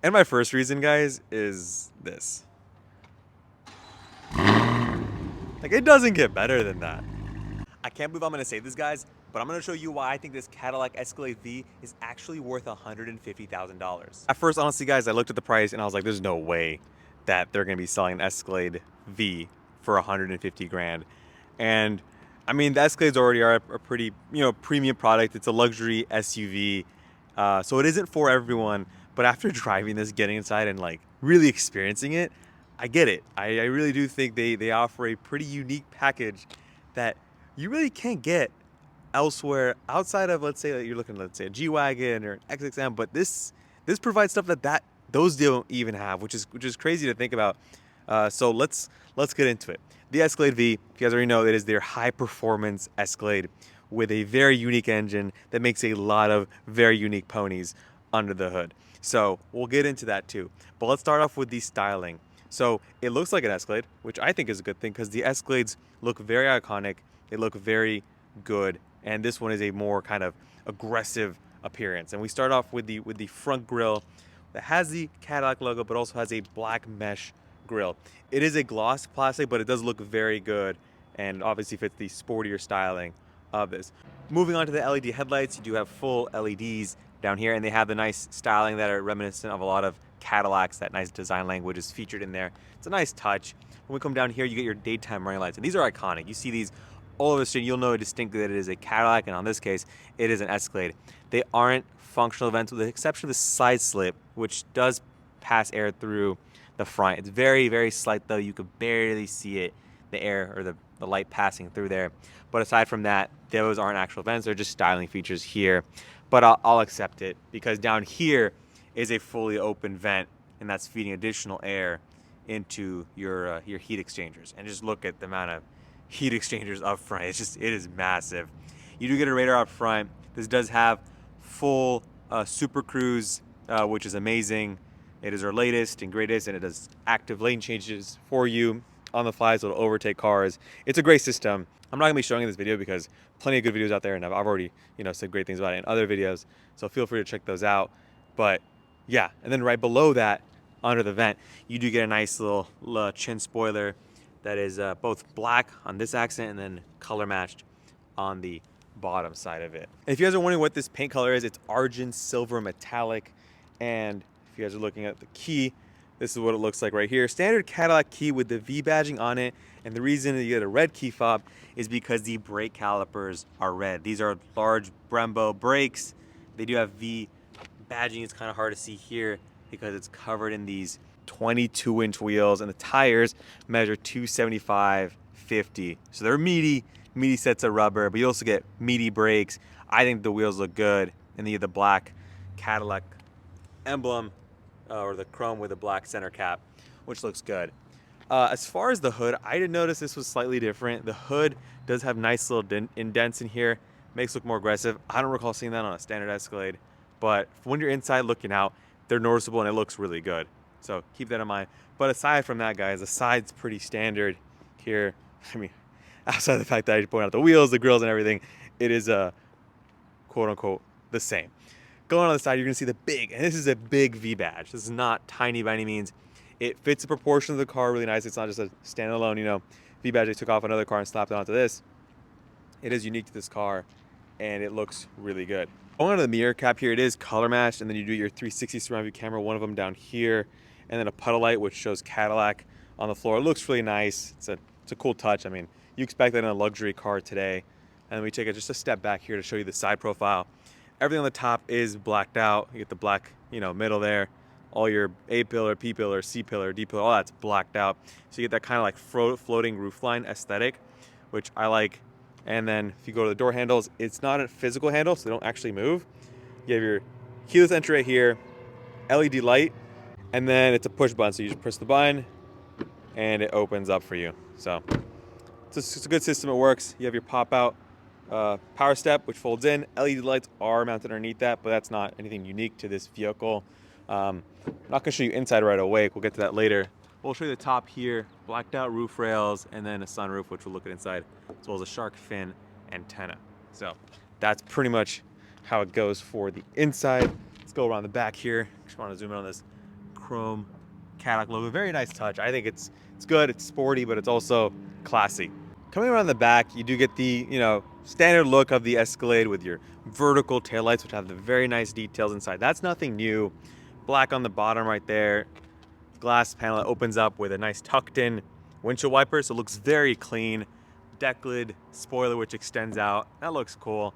And my first reason, guys, is this. Like, it doesn't get better than that. I can't believe I'm gonna say this, guys, but I'm gonna show you why I think this Cadillac Escalade V is actually worth $150,000. At first, honestly, guys, I looked at the price and I was like, there's no way that they're gonna be selling an Escalade V for 150 grand. And I mean, the Escalades already are a pretty, premium product. It's a luxury SUV, so it isn't for everyone. But after driving this, getting inside, and like really experiencing it, I get it. I really do think they offer a pretty unique package that you really can't get elsewhere outside of, let's say that you're looking, let's say, a G-Wagon or an XXM, but this provides stuff that those don't even have, which is crazy to think about. So let's get into it. The Escalade V, if you guys already know, it is their high performance Escalade with a very unique engine that makes a lot of very unique ponies under the hood. So we'll get into that too. But let's start off with the styling. So it looks like an Escalade, which I think is a good thing because the Escalades look very iconic. They look very good, and this one is a more kind of aggressive appearance. And we start off with the front grille that has the Cadillac logo, but also has a black mesh grille. It is a gloss plastic, but it does look very good, and obviously fits the sportier styling of this. Moving on to the LED headlights, you do have full LEDs down here, and they have the nice styling that are reminiscent of a lot of Cadillacs. That nice design language is featured in there. It's a nice touch. When we come down here, you get your daytime running lights, and these are iconic. You see these all over the street. You'll know distinctly that it is a Cadillac, and on this case, it is an Escalade. They aren't functional vents, with the exception of the side slip, which does pass air through the front. It's very, very slight, though. You could barely see it, the air or the light passing through there. But aside from that, those aren't actual vents. They're just styling features here. But I'll accept it, because down here is a fully open vent, and that's feeding additional air into your heat exchangers. And just look at the amount of heat exchangers up front. It is massive. You do get a radar up front. This does have full Super Cruise, which is amazing. It is our latest and greatest, and it does active lane changes for you on the fly, so it'll overtake cars. It's a great system. I'm not gonna be showing in this video because plenty of good videos out there, and I've already said great things about it in other videos, so feel free to check those out. But yeah, and then right below that, under the vent, you do get a nice little chin spoiler that is both black on this accent and then color matched on the bottom side of it. And if you guys are wondering what this paint color is, it's Argent Silver Metallic. And if you guys are looking at the key, this is what it looks like right here. Standard Cadillac key with the V badging on it. And the reason that you get a red key fob is because the brake calipers are red. These are large Brembo brakes. They do have V badging. It's kind of hard to see here because it's covered in these 22-inch wheels, and the tires measure 275/50. So they're meaty sets of rubber, but you also get meaty brakes. I think the wheels look good, and you get the black Cadillac emblem, or the chrome with the black center cap, which looks good. As far as the hood, I did notice this was slightly different. The hood does have nice little indents in here, makes it look more aggressive. I don't recall seeing that on a standard Escalade, but when you're inside looking out, they're noticeable and it looks really good. So keep that in mind. But aside from that, guys, the side's pretty standard here. I mean, outside of the fact that I point out the wheels, the grills, and everything, it is quote unquote the same. Going on the side, you're gonna see the big, and this is a big V badge. This is not tiny by any means. It fits the proportion of the car really nice. It's not just a standalone, V badge they took off another car and slapped it onto this. It is unique to this car, and it looks really good. Going on to the mirror cap here, it is color matched, and then you do your 360 surround view camera, one of them down here, and then a puddle light which shows Cadillac on the floor. It looks really nice. It's a cool touch. I mean, you expect that in a luxury car today. And we take just a step back here to show you the side profile. Everything on the top is blacked out. You get the black, middle there. All your A pillar, P pillar, C pillar, D pillar, all that's blacked out. So you get that kind of like floating roofline aesthetic, which I like. And then if you go to the door handles, it's not a physical handle, so they don't actually move. You have your keyless entry right here, LED light, and then it's a push button. So you just press the button and it opens up for you. So it's a good system. It works. You have your pop out power step, which folds in. LED lights are mounted underneath that, but that's not anything unique to this vehicle. I'm not gonna show you inside right away. We'll get to that later. We'll show you the top here, blacked out roof rails, and then a sunroof, which we'll look at inside, as well as a shark fin antenna. So that's pretty much how it goes for the inside. Let's go around the back here. Just want to zoom in on this chrome Cadillac logo. Very nice touch. I think it's good. It's sporty, but it's also classy. Coming around the back, you do get the, standard look of the Escalade with your vertical taillights, which have the very nice details inside. That's nothing new. Black on the bottom right there. Glass panel that opens up with a nice tucked in windshield wiper, so it looks very clean. Deck lid, spoiler which extends out. That looks cool.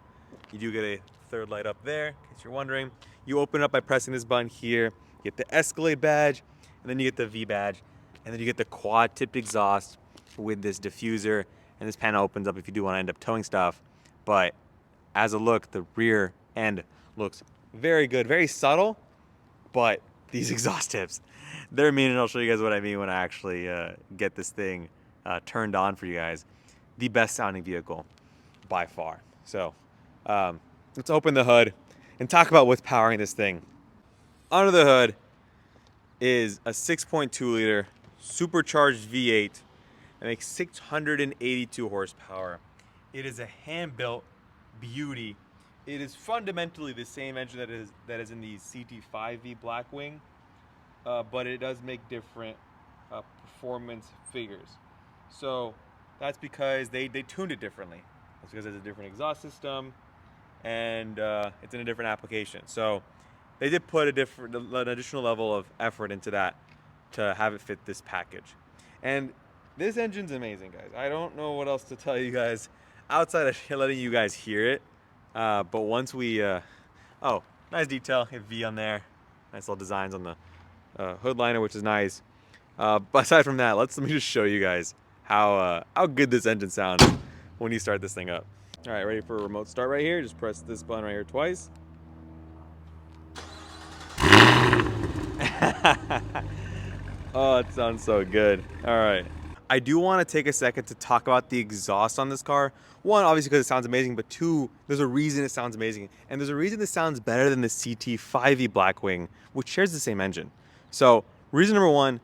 You do get a third light up there, in case you're wondering. You open it up by pressing this button here. You get the Escalade badge, and then you get the V badge, and then you get the quad tipped exhaust with this diffuser, and this panel opens up if you do want to end up towing stuff. But as a look, the rear end looks very good, very subtle, but these exhaust tips, they're mean, and I'll show you guys what I mean when I actually get this thing turned on for you guys. The best sounding vehicle by far. So let's open the hood and talk about what's powering this thing. Under the hood is a 6.2 liter supercharged V8 that makes 682 horsepower. It is a hand-built beauty. It is fundamentally the same engine that is in the CT5V Blackwing, but it does make different performance figures. So that's because they tuned it differently. That's because there's a different exhaust system, and it's in a different application. So they did put an additional level of effort into that to have it fit this package. And this engine's amazing, guys. I don't know what else to tell you guys outside of letting you guys hear it. But once we, oh, nice detail, a V on there. Nice little designs on the hood liner, which is nice. But aside from that, let me just show you guys how good this engine sounds when you start this thing up. All right, ready for a remote start right here? Just press this button right here twice. Oh, it sounds so good. All right. I do want to take a second to talk about the exhaust on this car. One, obviously because it sounds amazing, but two, there's a reason it sounds amazing. And there's a reason this sounds better than the CT5V Blackwing, which shares the same engine. So reason number one,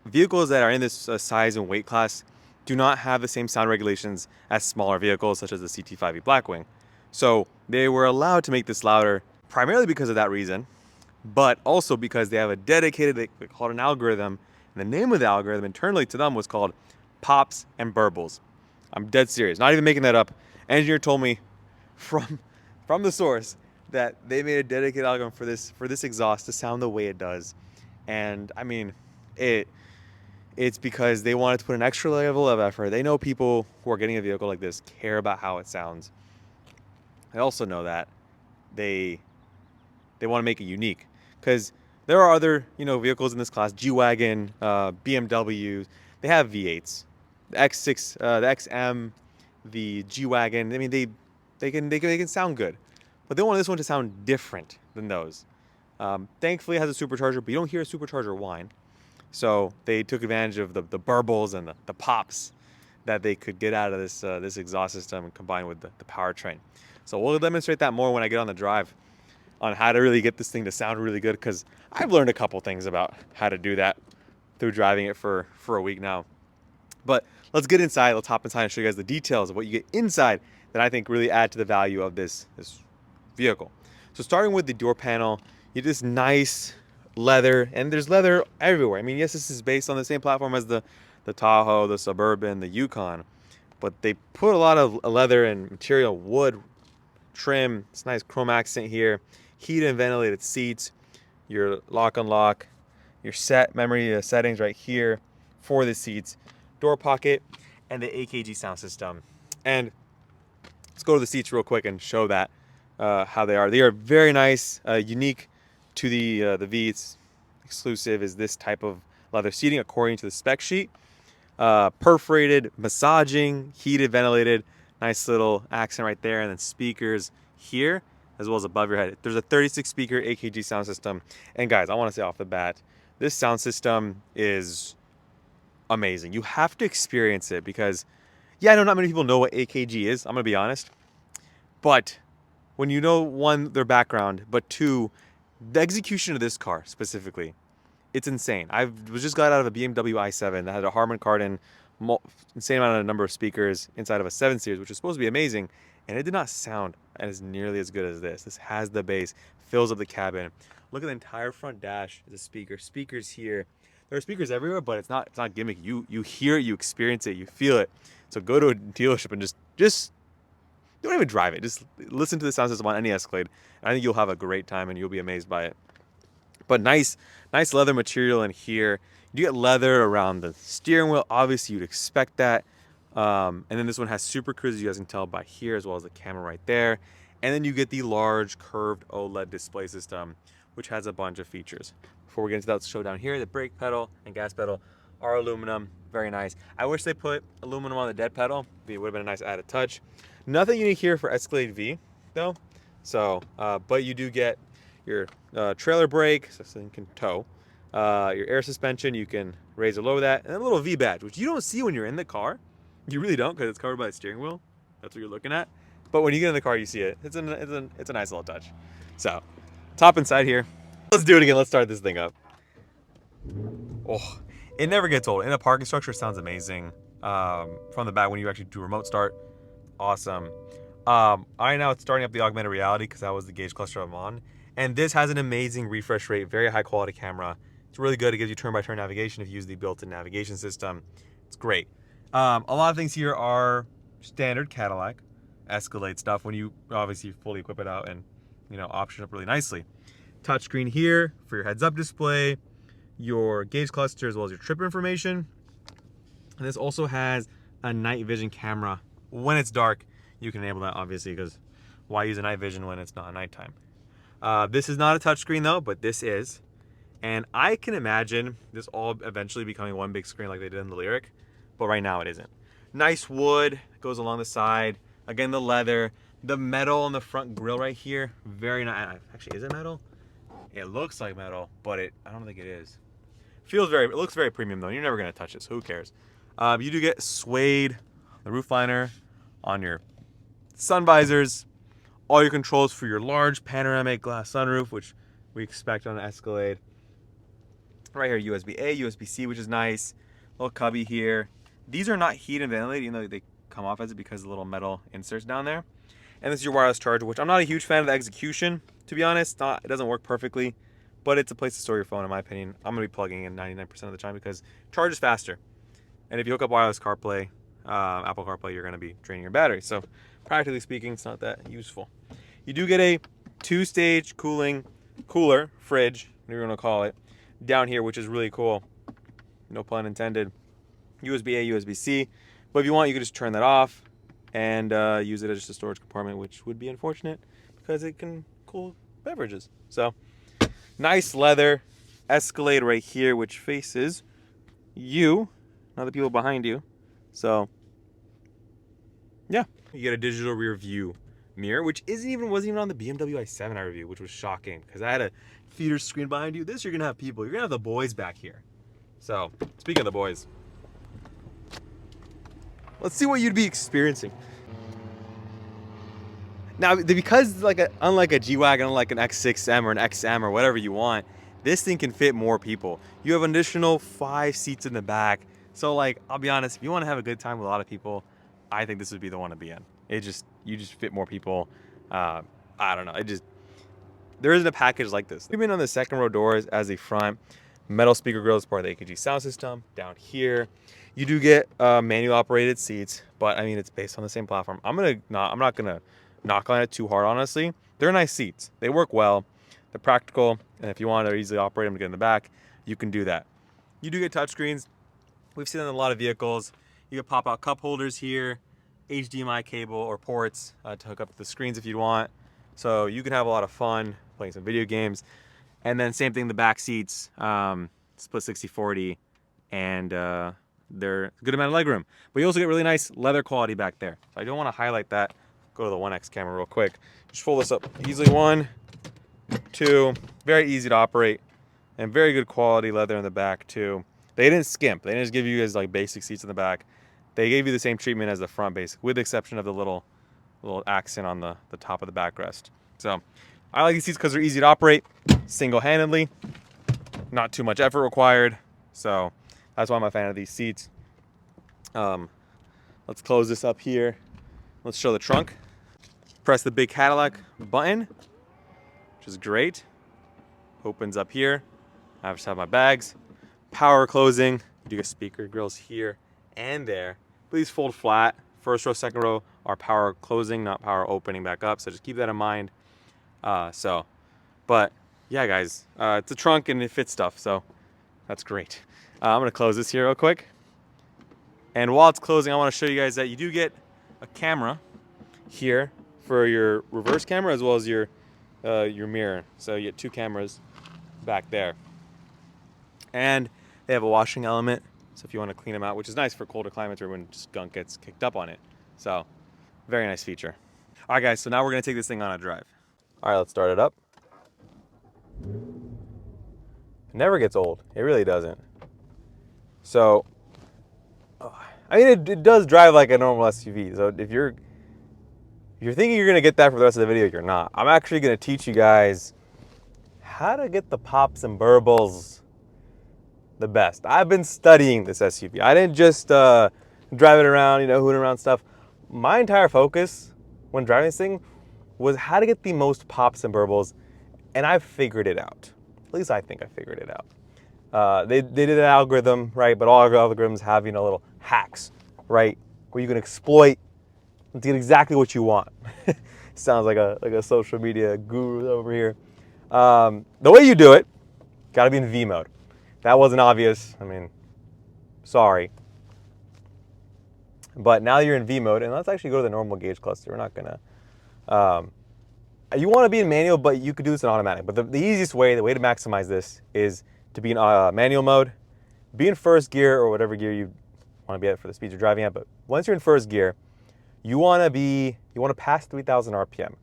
vehicles that are in this size and weight class do not have the same sound regulations as smaller vehicles such as the CT5V Blackwing. So they were allowed to make this louder primarily because of that reason, but also because they have a dedicated, they call it an algorithm, and the name of the algorithm internally to them was called pops and burbles. I'm dead serious, not even making that up. Engineer told me from the source that they made a dedicated algorithm for this exhaust to sound the way it does. And I mean, it's because they wanted to put an extra level of effort. They know people who are getting a vehicle like this care about how it sounds. They also know that they want to make it unique, because there are other vehicles in this class, G-Wagon, BMWs, they have V8s. The X6, the XM, the G-Wagon, I mean, they can sound good, but they want this one to sound different than those. Thankfully, it has a supercharger, but you don't hear a supercharger whine. So they took advantage of the burbles and the pops that they could get out of this exhaust system and combine with the powertrain. So we'll demonstrate that more when I get on the drive on how to really get this thing to sound really good, because I've learned a couple things about how to do that through driving it for a week now. But let's get inside. Let's hop inside and show you guys the details of what you get inside that I think really add to the value of this vehicle. So starting with the door panel, you get this nice leather, and there's leather everywhere. I mean, yes, this is based on the same platform as the Tahoe, the Suburban, the Yukon, but they put a lot of leather and material, wood trim. It's nice chrome accent here. Heated and ventilated seats, your lock unlock, your set memory settings right here for the seats, door pocket, and the AKG sound system. And let's go to the seats real quick and show that how they are. They are very nice, unique to the V. It's exclusive is this type of leather seating according to the spec sheet. Perforated, massaging, heated, ventilated, nice little accent right there, and then speakers here as well as above your head. There's a 36 speaker AKG sound system, and guys, I want to say off the bat, this sound system is amazing. You have to experience it, because yeah, I know not many people know what AKG is, I'm gonna be honest, but when you know, one, their background, but two, the execution of this car specifically, it's insane. I was just got out of a BMW i7 that had a Harman Kardon insane amount of number of speakers inside of a 7 Series, which is supposed to be amazing, and it did not sound as nearly as good as this. This has the bass, fills up the cabin. Look at the entire front dash. The speakers here. There are speakers everywhere, but it's not gimmick. You hear it, you experience it, you feel it. So go to a dealership and just don't even drive it. Just listen to the sound system on any Escalade. And I think you'll have a great time and you'll be amazed by it. But nice leather material in here. You get leather around the steering wheel. Obviously, you'd expect that. And then this one has Super Cruise, as you guys can tell by here, as well as the camera right there. And then you get the large curved OLED display system, which has a bunch of features. Before we get into that, let's show down here, the brake pedal and gas pedal are aluminum. Very nice. I wish they put aluminum on the dead pedal. It would have been a nice added touch. Nothing unique here for Escalade V, though. So, but you do get your trailer brake, so you can tow. Your air suspension, you can raise or lower that. And a little V badge, which you don't see when you're in the car. You really don't, because it's covered by the steering wheel. That's what you're looking at. But when you get in the car, you see it. It's a nice little touch. So, top and side here. Let's do it again. Let's start this thing up. Oh, it never gets old. In a parking structure, it sounds amazing. From the back, when you actually do remote start, awesome. Right now it's starting up the augmented reality because that was the gauge cluster I'm on. And this has an amazing refresh rate, very high quality camera. It's really good. It gives you turn-by-turn navigation if you use the built-in navigation system. It's great. A lot of things here are standard Cadillac Escalade stuff when you obviously fully equip it out and, you know, option up really nicely. Touchscreen here for your heads-up display, your gauge cluster, as well as your trip information. And this also has a night vision camera. When it's dark, you can enable that, obviously, because why use a night vision when it's not nighttime? This is not a touchscreen though, but this is. And I can imagine this all eventually becoming one big screen like they did in the Lyric, but right now it isn't. Nice wood goes along the side. Again, the leather, the metal on the front grille right here, very nice. Actually, is it metal? It looks like metal, but I don't think it is. It looks very premium though. You're never gonna touch it, so who cares? You do get suede, the roof liner on your sun visors, all your controls for your large panoramic glass sunroof, which we expect on an Escalade. Right here, USB-A, USB-C, which is nice. Little cubby here. These are not heat and ventilated, even though they come off as it because of the little metal inserts down there. And this is your wireless charger, which I'm not a huge fan of the execution, to be honest. It doesn't work perfectly, but it's a place to store your phone, in my opinion. I'm gonna be plugging in 99% of the time because it charges faster. And if you hook up wireless CarPlay, Apple CarPlay, you're gonna be draining your battery. So practically speaking, it's not that useful. You do get a 2-stage cooler, fridge, whatever you wanna call it, down here, which is really cool. No pun intended. USB-A, USB-C. But if you want, you can just turn that off and use it as just a storage compartment, which would be unfortunate because it can cool beverages. So, nice leather Escalade right here, which faces you, not the people behind you. So, yeah. You get a digital rear view mirror, which wasn't even on the BMW i7 I reviewed, which was shocking because I had a theater screen behind you. This, you're gonna have people. You're gonna have the boys back here. So, speaking of the boys, let's see what you'd be experiencing. Now, because unlike a G-Wagon, unlike an X6M or an XM or whatever you want, this thing can fit more people. You have an additional 5 seats in the back. So, I'll be honest, if you want to have a good time with a lot of people, I think this would be the one to be in. You just fit more people. I don't know. There isn't a package like this. Even on the second row doors as a front, metal speaker grill is part of the AKG sound system. Down here, you do get manual operated seats, but I mean, it's based on the same platform. I'm not gonna knock on it too hard, honestly. They're nice seats. They work well. They're practical, and if you want to easily operate them to get in the back, you can do that. You do get touchscreens. We've seen them in a lot of vehicles. You can pop out cup holders here, HDMI cable or ports to hook up the screens if you want. So you can have a lot of fun playing some video games. And then same thing, the back seats, split 60/40, and they're a good amount of legroom. But you also get really nice leather quality back there. So I don't want to highlight that. Go to the 1X camera real quick. Just fold this up easily. 1, 2, very easy to operate, and very good quality leather in the back too. They didn't skimp. They didn't just give you guys basic seats in the back. They gave you the same treatment as the front basic, with the exception of the little accent on the top of the backrest. So I like these seats because they're easy to operate single-handedly, not too much effort required. So that's why I'm a fan of these seats. Let's close this up here. Let's show the trunk. Press the big Cadillac button, which is great. Opens up here. I just have my bags. Power closing. You do get speaker grills here and there. Please fold flat. First row, second row are power closing, not power opening back up. So just keep that in mind. But yeah, guys, it's a trunk and it fits stuff. So that's great. I'm going to close this here real quick. And while it's closing, I want to show you guys that you do get a camera here for your reverse camera as well as your mirror. So you get two cameras back there. And they have a washing element. So if you want to clean them out, which is nice for colder climates or when just gunk gets kicked up on it. So very nice feature. All right, guys, so now we're going to take this thing on a drive. All right, let's start it up. It never gets old. It really doesn't. So, I mean, it does drive like a normal SUV. So if you're thinking you're going to get that for the rest of the video, you're not. I'm actually going to teach you guys how to get the pops and burbles the best. I've been studying this SUV. I didn't just drive it around, you know, hooting around stuff. My entire focus when driving this thing was how to get the most pops and burbles, and I've figured it out. At least I think I figured it out. They did an algorithm, right? But all algorithms have, you know, little hacks, right? Where you can exploit to get exactly what you want. Sounds like a social media guru over here. The way you do it, gotta be in V mode. That wasn't obvious. I mean, sorry. But now you're in V mode, and let's actually go to the normal gauge cluster. We're not gonna. You want to be in manual, but you could do this in automatic. But the easiest way, the way to maximize this, is to be in manual mode, be in first gear or whatever gear you want to be at for the speeds you're driving at. But once you're in first gear, you want to pass 3,000 RPM.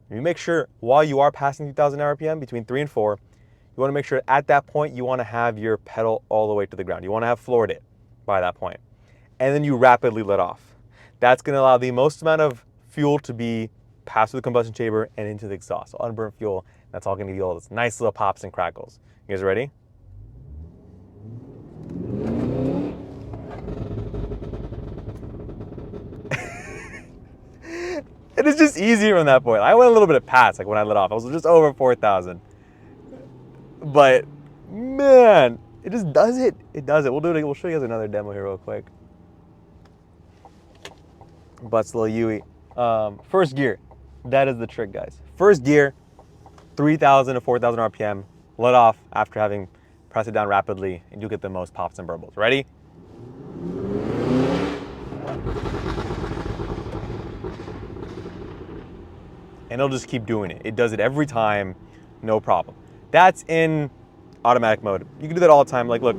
You make sure while you are passing 3,000 RPM, between 3 and 4, you want to make sure at that point you want to have your pedal all the way to the ground. You want to have floored it by that point. And then you rapidly let off. That's going to allow the most amount of fuel to be passed through the combustion chamber and into the exhaust. So unburnt fuel, that's all going to give you all this nice little pops and crackles. You guys ready? It is just easier from that point. I went a little bit past, like when I let off. I was just over 4,000. But man, it just does it. It does it. We'll do it. We'll show you guys another demo here real quick. Butts little Yui. First gear. That is the trick, guys. First gear, 3,000 to 4,000 RPM. Let off after having pressed it down rapidly, and you'll get the most pops and burbles. Ready? And it'll just keep doing it. It does it every time, no problem. That's in automatic mode. You can do that all the time. Like, look.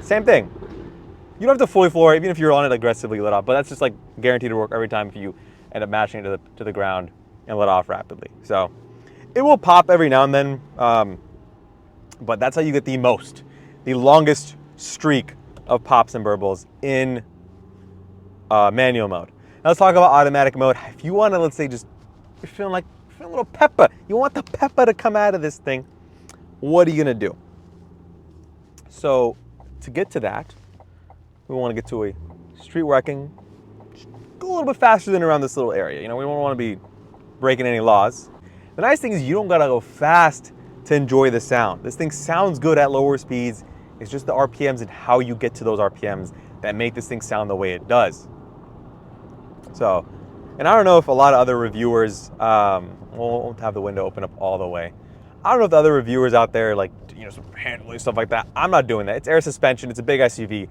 Same thing. You don't have to fully floor it, even if you're on it aggressively let off, but that's just like guaranteed to work every time if you end up mashing it to the ground and let off rapidly. So it will pop every now and then, but that's how you get the longest streak of pops and burbles in manual mode. Now let's talk about automatic mode. If you want to, let's say, you're feeling a little pepper, you want the pepper to come out of this thing, what are you gonna do? So to get to that, we want to get to a street where I can go a little bit faster than around this little area. You know, we don't want to be breaking any laws. The nice thing is you don't gotta go fast to enjoy the sound. This thing sounds good at lower speeds. It's just the RPMs and how you get to those RPMs that make this thing sound the way it does. So, and I don't know if a lot of other reviewers, we'll have the window open up all the way. I don't know if the other reviewers out there, like, you know, some handling stuff like that. I'm not doing that. It's air suspension. It's a big SUV.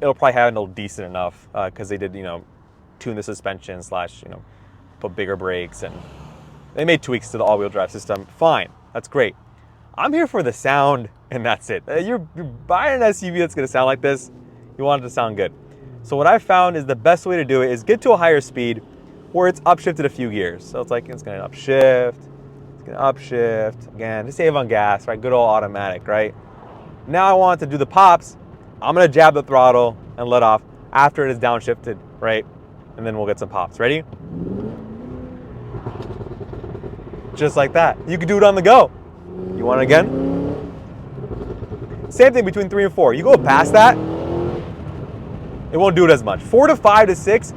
It'll probably handle decent enough because they did, you know, tune the suspension / you know, put bigger brakes, and they made tweaks to the all-wheel drive system. Fine, that's great. I'm here for the sound, and that's it. You're buying an SUV that's gonna sound like this. You want it to sound good. So what I found is the best way to do it is get to a higher speed where it's upshifted a few gears. So it's like it's gonna upshift, it's gonna upshift again to save on gas, right? Good old automatic, right? Now I want to do the pops. I'm gonna jab the throttle and let off after it is downshifted, right? And then we'll get some pops. Ready? Just like that. You can do it on the go. You want it again? Same thing between 3 and 4. You go past that, It won't do it as much. 4 to 5 to 6,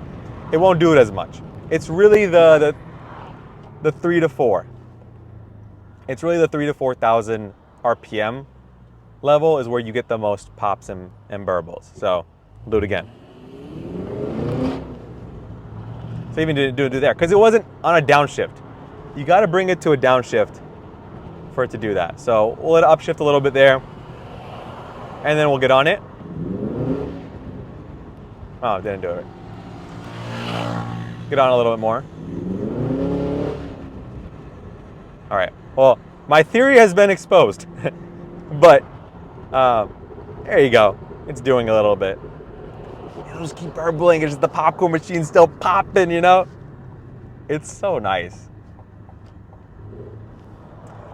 it won't do it as much. It's really the 3 to 4. It's really the 3 to 4,000 RPM level is where you get the most pops and burbles. So we'll do it again. So even do there, because it wasn't on a downshift. You got to bring it to a downshift for it to do that. So we'll let it upshift a little bit there, and then we'll get on it. Oh, it didn't do it. Get on a little bit more. All right. Well, my theory has been exposed, but there you go. It's doing a little bit. It'll just keep burbling. It's just the popcorn machine still popping, you know? It's so nice.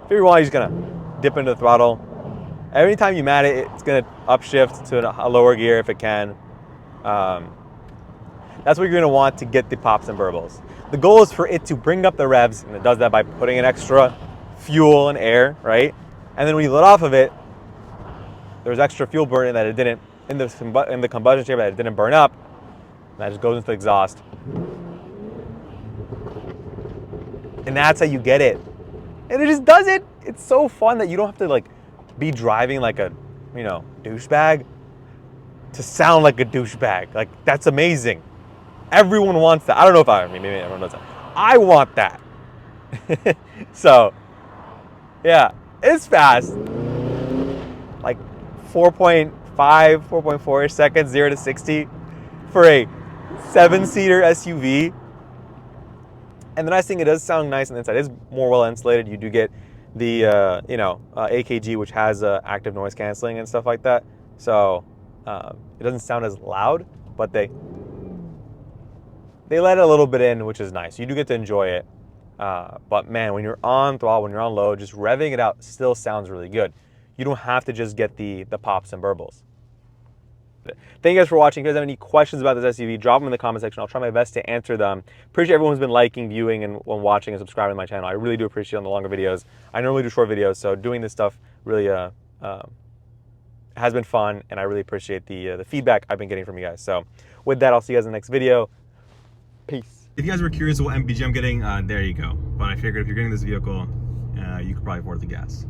If you want, you're just gonna dip into the throttle. Every time you mat it, it's gonna upshift to a lower gear if it can. That's what you're gonna want to get the pops and burbles. The goal is for it to bring up the revs, and it does that by putting in extra fuel and air, right? And then when you let off of it, there's extra fuel burning that it didn't in the combustion chamber that it didn't burn up. And that just goes into the exhaust, and that's how you get it. And it just does it. It's so fun that you don't have to like be driving like a, you know, douchebag to sound like a douchebag. Like, that's amazing. Everyone wants that. I don't know if maybe everyone does that. I want that. So, yeah, it's fast. Like 4.5, 4.4 seconds, 0 to 60 for a 7-seater SUV. And the nice thing, it does sound nice on the inside. It's more well insulated. You do get the AKG, which has active noise canceling and stuff like that. So it doesn't sound as loud, but they let it a little bit in, which is nice. You do get to enjoy it. But man, when you're on throttle, when you're on low, just revving it out still sounds really good. You don't have to just get the pops and burbles. Thank you guys for watching. If you guys have any questions about this SUV, drop them in the comment section. I'll try my best to answer them. Appreciate everyone who's been liking, viewing, and watching and subscribing to my channel. I really do appreciate it on the longer videos. I normally do short videos, so doing this stuff really has been fun, and I really appreciate the feedback I've been getting from you guys. So with that, I'll see you guys in the next video. Peace. If you guys were curious what MPG I'm getting, there you go. But I figured if you're getting this vehicle, you could probably afford the gas.